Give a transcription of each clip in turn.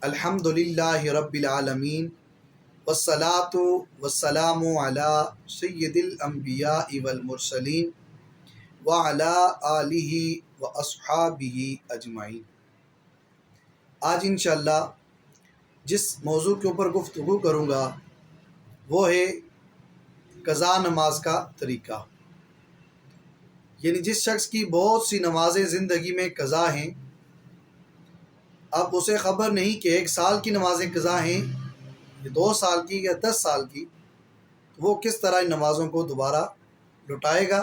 الحمدللہ رب العالمین والصلاة والسلام علی سید الانبیاء والمرسلین وعلی آلہ واصحابہ اجمعین۔ آج انشاءاللہ جس موضوع کے اوپر گفتگو کروں گا وہ ہے قضا نماز کا طریقہ، یعنی جس شخص کی بہت سی نمازیں زندگی میں قضا ہیں، اب اسے خبر نہیں کہ 1 سال کی نمازیں قضا ہیں یا 2 سال کی یا 10 سال کی، تو وہ کس طرح ان نمازوں کو دوبارہ لوٹائے گا۔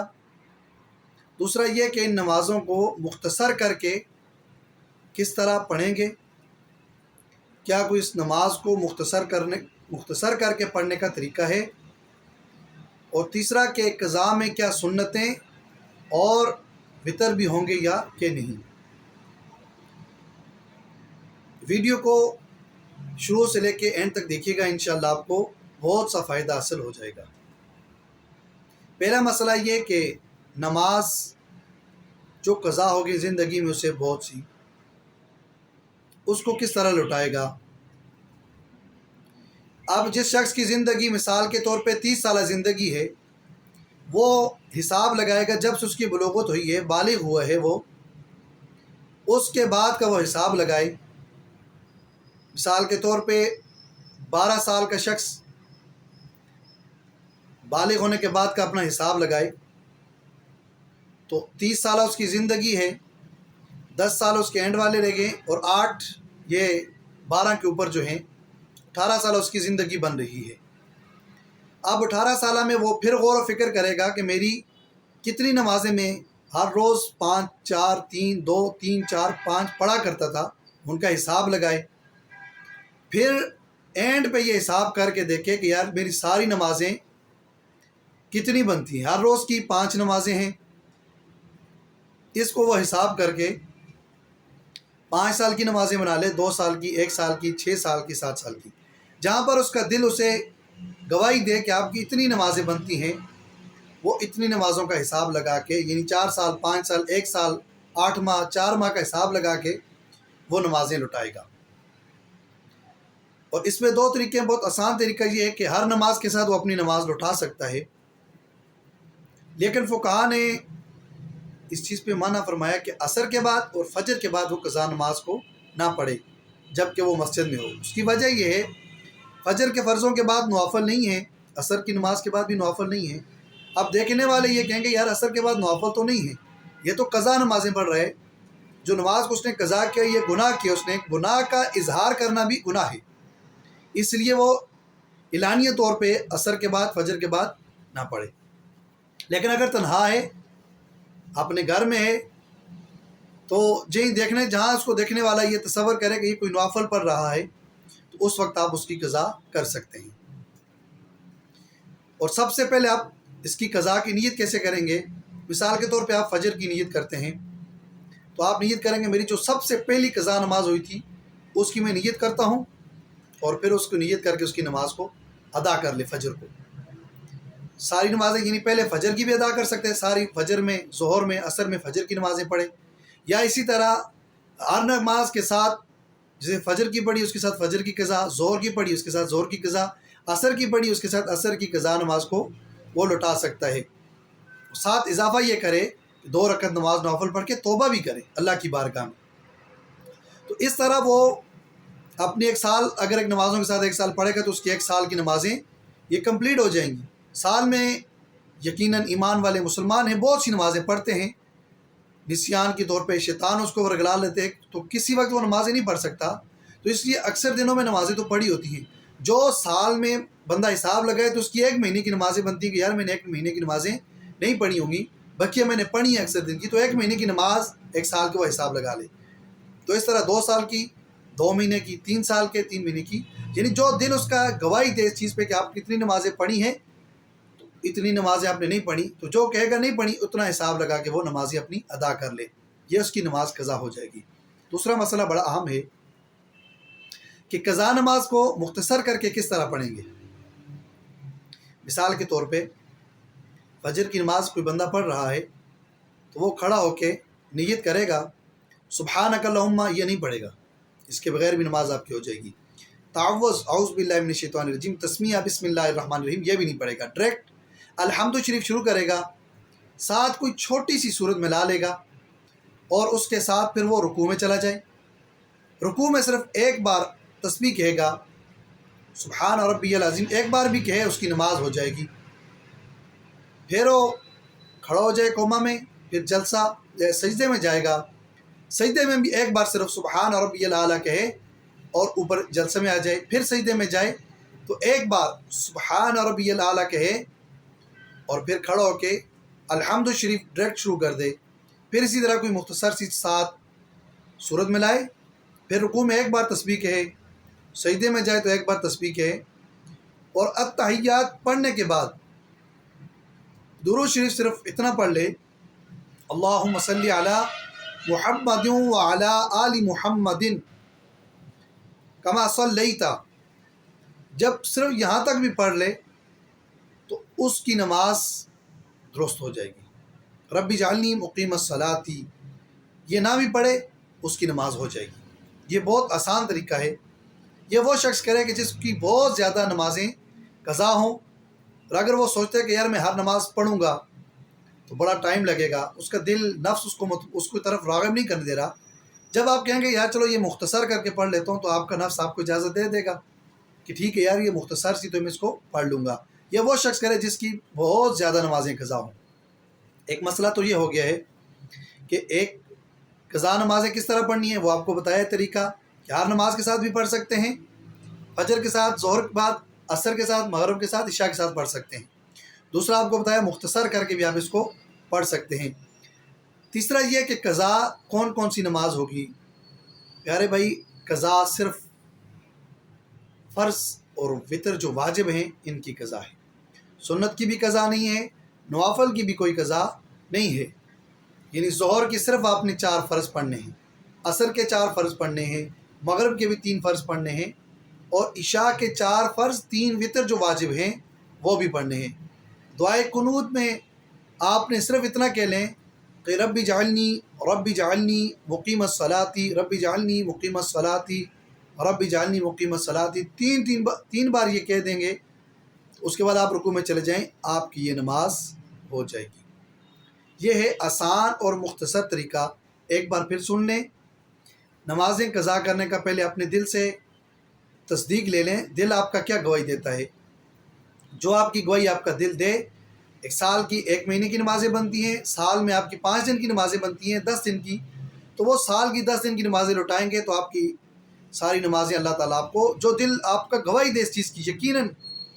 دوسرا یہ کہ ان نمازوں کو مختصر کر کے کس طرح پڑھیں گے، کیا کوئی اس نماز کو مختصر کر کے پڑھنے کا طریقہ ہے، اور تیسرا کہ قضا میں کیا سنتیں اور وتر بھی ہوں گے یا کہ نہیں۔ ویڈیو کو شروع سے لے کے اینڈ تک دیکھیے گا، انشاءاللہ آپ کو بہت سا فائدہ حاصل ہو جائے گا۔ پہلا مسئلہ یہ کہ نماز جو قضا ہوگی زندگی میں اسے بہت سی، اس کو کس طرح لوٹائے گا۔ اب جس شخص کی زندگی مثال کے طور پہ 30 سالہ زندگی ہے، وہ حساب لگائے گا جب سے اس کی بلوغت ہوئی ہے، بالغ ہوا ہے، وہ اس کے بعد کا وہ حساب لگائے۔ مثال کے طور پہ 12 سال کا شخص بالغ ہونے کے بعد کا اپنا حساب لگائے، تو 30 سالہ اس کی زندگی ہے، 10 سال اس کے اینڈ والے رہ گئے، اور 8 یہ 12 کے اوپر جو ہیں 18 سال اس کی زندگی بن رہی ہے۔ اب 18 سالہ میں وہ پھر غور و فکر کرے گا کہ میری کتنی نمازیں میں ہر روز 5 4 3 2 3 4 5 پڑھا کرتا تھا، ان کا حساب لگائے۔ پھر اینڈ پہ یہ حساب کر کے دیکھے کہ یار میری ساری نمازیں کتنی بنتی ہیں، ہر روز کی 5 نمازیں ہیں، اس کو وہ حساب کر کے 5 سال کی نمازیں بنا لے، 2 سال کی، 1 سال کی، 6 سال کی، 7 سال کی، جہاں پر اس کا دل اسے گواہی دے کہ آپ کی اتنی نمازیں بنتی ہیں، وہ اتنی نمازوں کا حساب لگا کے، یعنی 4 سال، 5 سال، 1 سال، 8 ماہ، 4 ماہ کا حساب لگا کے وہ نمازیں لٹائے گا۔ اور اس میں 2 طریقے ہیں۔ بہت آسان طریقہ یہ ہے کہ ہر نماز کے ساتھ وہ اپنی نماز لٹا سکتا ہے، لیکن فقہا نے اس چیز پہ منع فرمایا کہ عصر کے بعد اور فجر کے بعد وہ قضا نماز کو نہ پڑھے جب کہ وہ مسجد میں ہو۔ اس کی وجہ یہ ہے، فجر کے فرضوں کے بعد نوافل نہیں ہے، عصر کی نماز کے بعد بھی نوافل نہیں ہے۔ اب دیکھنے والے یہ کہیں گے یار عصر کے بعد نوافل تو نہیں ہے، یہ تو قضا نمازیں پڑھ رہے، جو نماز کو اس نے قضا کیا یہ گناہ کیا، اس نے گناہ کا اظہار کرنا بھی گناہ ہے، اس لیے وہ اعلانیہ طور پہ عصر کے بعد فجر کے بعد نہ پڑھے۔ لیکن اگر تنہا ہے، اپنے گھر میں ہے، تو جہاں اس کو دیکھنے والا یہ تصور کرے کہ یہ کوئی نوافل پڑھ رہا ہے، تو اس وقت آپ اس کی قضا کر سکتے ہیں۔ اور سب سے پہلے آپ اس کی قضا کی نیت کیسے کریں گے؟ مثال کے طور پہ آپ فجر کی نیت کرتے ہیں، تو آپ نیت کریں گے میری جو سب سے پہلی قضا نماز ہوئی تھی اس کی میں نیت کرتا ہوں، اور پھر اس کو نیت کر کے اس کی نماز کو ادا کر لے۔ فجر کو ساری نمازیں، یعنی پہلے فجر کی بھی ادا کر سکتے ہیں، ساری فجر میں، ظہر میں، عصر میں فجر کی نمازیں پڑھیں، یا اسی طرح ہر نماز کے ساتھ جیسے فجر کی پڑھی اس کے ساتھ فجر کی قضا، ظہر کی پڑھی اس کے ساتھ ظہر کی قضا، عصر کی پڑھی اس کے ساتھ عصر کی قضا نماز کو وہ لوٹا سکتا ہے۔ ساتھ اضافہ یہ کرے کہ 2 رکعت نماز نوافل پڑھ کے توبہ بھی کرے اللہ کی بارگاہ میں۔ تو اس طرح وہ اپنے 1 سال، اگر ایک نمازوں کے ساتھ 1 سال پڑھے گا تو اس کی 1 سال کی نمازیں یہ کمپلیٹ ہو جائیں گی۔ سال میں یقیناً ایمان والے مسلمان ہیں، بہت سی نمازیں پڑھتے ہیں، نسیان کے طور پہ شیطان اس کو ورگلا لیتے ہیں، تو کسی وقت وہ نمازیں نہیں پڑھ سکتا، تو اس لیے اکثر دنوں میں نمازیں تو پڑھی ہوتی ہیں۔ جو سال میں بندہ حساب لگائے تو اس کی 1 مہینے کی نمازیں بنتی ہیں کہ یار میں نے 1 مہینے کی نمازیں نہیں پڑھی ہوں گی، بقیہ میں نے پڑھی ہیں اکثر دن کی، تو 1 مہینے کی نماز 1 سال کے وہ حساب لگا لے۔ تو اس طرح 2 سال کی، 2 مہینے کی، 3 سال کے، 3 مہینے کی، یعنی جو دن اس کا گواہی دے اس چیز پہ کہ آپ کتنی نمازیں پڑھی ہیں، اتنی نمازیں آپ نے نہیں پڑھی، تو جو کہے گا نہیں پڑھی اتنا حساب لگا کے وہ نمازیں اپنی ادا کر لے، یہ اس کی نماز قضا ہو جائے گی۔ دوسرا مسئلہ بڑا اہم ہے کہ قضا نماز کو مختصر کر کے کس طرح پڑھیں گے۔ مثال کے طور پہ فجر کی نماز کوئی بندہ پڑھ رہا ہے تو وہ کھڑا ہو کے نیت کرے گا، سبحانک اللہم، یہ نہیں پڑھے گا، اس کے بغیر بھی نماز آپ کی ہو جائے گی۔ تعوذ اعوذ باللہ من الشیطان الرجیم، تسمیہ بسم اللہ الرحمن الرحیم یہ بھی نہیں پڑھے گا، ڈائریکٹ الحمد شریف شروع کرے گا، ساتھ کوئی چھوٹی سی صورت میں لا لے گا اور اس کے ساتھ پھر وہ رکوع میں چلا جائے۔ رکوع میں صرف ایک بار تسبیح کہے گا، سبحان ربی العظیم ایک بار بھی کہے اس کی نماز ہو جائے گی۔ پھر وہ کھڑا ہو جائے قوما میں، پھر جلسہ سجدے میں جائے گا، سجدے میں بھی ایک بار صرف سبحان ربی الاعلیٰ کہے اور اوپر جلسے میں آ جائے، پھر سجدے میں جائے تو ایک بار سبحان ربی الاعلیٰ کہے اور پھر کھڑا ہو کے الحمد شریف ڈائریکٹ شروع کر دے، پھر اسی طرح کوئی مختصر سی ساتھ صورت میں لائے، پھر رکوع میں ایک بار تسبیح کہے، سجدے میں جائے تو ایک بار تسبیح کہے، اور التحیات پڑھنے کے بعد درود شریف صرف اتنا پڑھ لے، اللہم صلی علی محمد وعلی آل محمد کما صلیت، جب صرف یہاں تک بھی پڑھ لے تو اس کی نماز درست ہو جائے گی۔ رب اجعلنی مقیم الصلاۃ یہ نہ بھی پڑھے اس کی نماز ہو جائے گی۔ یہ بہت آسان طریقہ ہے، یہ وہ شخص کرے کہ جس کی بہت زیادہ نمازیں قضا ہوں، اور اگر وہ سوچتا ہے کہ یار میں ہر نماز پڑھوں گا تو بڑا ٹائم لگے گا، اس کا دل نفس اس کو طرف راغب نہیں کرنے دے رہا، جب آپ کہیں گے یار چلو یہ مختصر کر کے پڑھ لیتا ہوں تو آپ کا نفس آپ کو اجازت دے دے گا کہ ٹھیک ہے یار یہ مختصر سی تو میں اس کو پڑھ لوں گا۔ یہ وہ شخص کرے جس کی بہت زیادہ نمازیں قضا ہوں۔ ایک مسئلہ تو یہ ہو گیا ہے کہ ایک قضا نمازیں کس طرح پڑھنی ہے، وہ آپ کو بتایا طریقہ کہ ہر نماز کے ساتھ بھی پڑھ سکتے ہیں، فجر کے ساتھ، ظہر کے بعد، عصر کے ساتھ، مغرب کے ساتھ، عشاء کے ساتھ پڑھ سکتے ہیں۔ دوسرا آپ کو بتایا مختصر کر کے بھی آپ اس کو پڑھ سکتے ہیں۔ تیسرا یہ کہ قضا کون کون سی نماز ہوگی۔ پیارے بھائی قضا صرف فرض اور وتر جو واجب ہیں ان کی قضا ہے، سنت کی بھی قضا نہیں ہے، نوافل کی بھی کوئی قضا نہیں ہے۔ یعنی ظہر کی صرف آپ نے 4 فرض پڑھنے ہیں، عصر کے 4 فرض پڑھنے ہیں، مغرب کے بھی 3 فرض پڑھنے ہیں، اور عشاء کے 4 فرض، 3 وتر جو واجب ہیں وہ بھی پڑھنے ہیں۔ دعائے قنوت میں آپ نے صرف اتنا کہہ لیں کہ رب اجعلنی مقیم الصلاۃ، رب اجعلنی مقیم الصلاۃ، رب اجعلنی مقیم الصلاۃ، تین بار یہ کہہ دیں گے، اس کے بعد آپ رکوع میں چلے جائیں، آپ کی یہ نماز ہو جائے گی۔ یہ ہے آسان اور مختصر طریقہ، ایک بار پھر سن لیں۔ نمازیں قضا کرنے کا پہلے اپنے دل سے تصدیق لے لیں، دل آپ کا کیا گواہی دیتا ہے، جو آپ کی گواہی آپ کا دل دے۔ ایک سال کی 1 مہینے کی نمازیں بنتی ہیں، سال میں آپ کی 5 دن کی نمازیں بنتی ہیں، 10 دن کی، تو وہ سال کی 10 دن کی نمازیں لوٹائیں گے تو آپ کی ساری نمازیں اللہ تعالیٰ آپ کو، جو دل آپ کا گواہی دے اس چیز کی،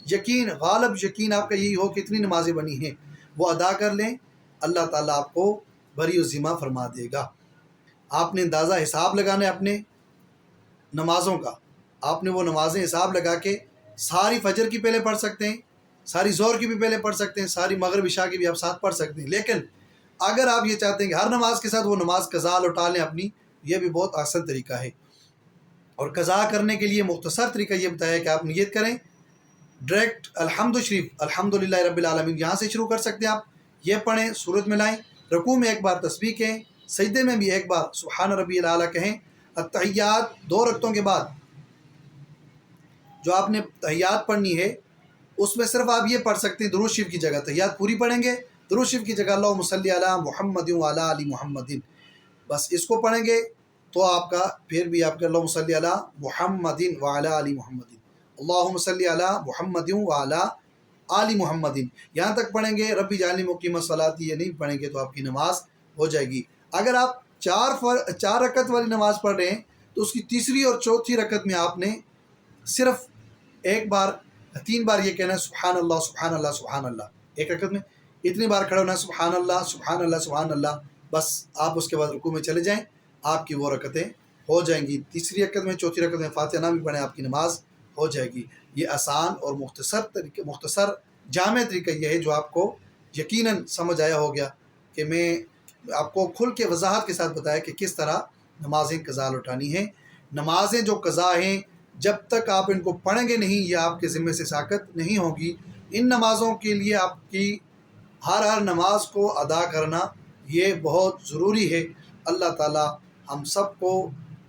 یقین غالب یقین آپ کا یہی ہو کہ اتنی نمازیں بنی ہیں، وہ ادا کر لیں، اللہ تعالیٰ آپ کو بری و ذمہ فرما دے گا۔ آپ نے اندازہ حساب لگانا ہے اپنے نمازوں کا، آپ نے وہ نمازیں حساب لگا کے ساری فجر کی پہلے پڑھ سکتے ہیں، ساری ظہر کی بھی پہلے پڑھ سکتے ہیں، ساری مغرب عشاء کی بھی آپ ساتھ پڑھ سکتے ہیں، لیکن اگر آپ یہ چاہتے ہیں کہ ہر نماز کے ساتھ وہ نماز قضا لوٹا لیں اپنی، یہ بھی بہت آسان طریقہ ہے۔ اور قضا کرنے کے لیے مختصر طریقہ یہ بتایا کہ آپ نیت کریں، ڈائریکٹ الحمد شریف الحمدللہ رب العالمین یہاں سے شروع کر سکتے ہیں، آپ یہ پڑھیں، صورت میں لائیں، رکوع میں ایک بار تسبیح کہیں، سجدے میں بھی ایک بار سبحان ربی الاعلیٰ کہیں، التحیات 2 رکعتوں کے بعد جو آپ نے تحیات پڑھنی ہے اس میں صرف آپ یہ پڑھ سکتے ہیں، درود شریف کی جگہ تحیات پوری پڑھیں گے، درود شریف کی جگہ اللہم صلی علی محمد وعلی آل محمد، بس اس کو پڑھیں گے تو آپ کا پھر بھی آپ کا اللہم صلی علی محمد وعلی آل محمد، اللہم صلی علی محمد وعلی آل محمد، یہاں تک پڑھیں گے۔ رب اجعلنی مقیم الصلاۃ یہ نہیں پڑھیں گے تو آپ کی نماز ہو جائے گی۔ اگر آپ 4 رکعت والی نماز پڑھ رہے ہیں تو اس کی تیسری اور چوتھی رکعت میں آپ نے صرف 3 بار یہ کہنا ہے سبحان اللہ سبحان اللہ سبحان اللہ، ایک رکعت میں اتنی بار کھڑا ہونا ہے سبحان اللہ سبحان اللہ سبحان اللہ، بس آپ اس کے بعد رکوع میں چلے جائیں، آپ کی وہ رکعتیں ہو جائیں گی۔ تیسری رکعت میں، چوتھی رکعت میں فاتحہ نہ بھی پڑھیں، آپ کی نماز ہو جائے گی۔ یہ آسان اور مختصر جامع طریقہ یہ ہے جو آپ کو یقیناً سمجھ آیا ہو گیا کہ میں آپ کو کھل کے وضاحت کے ساتھ بتایا کہ کس طرح نمازیں قضا لوٹانی ہیں۔ نمازیں جو قضا ہیں جب تک آپ ان کو پڑھیں گے نہیں، یہ آپ کے ذمے سے ساقط نہیں ہوگی۔ ان نمازوں کے لیے آپ کی ہر نماز کو ادا کرنا یہ بہت ضروری ہے۔ اللہ تعالی ہم سب کو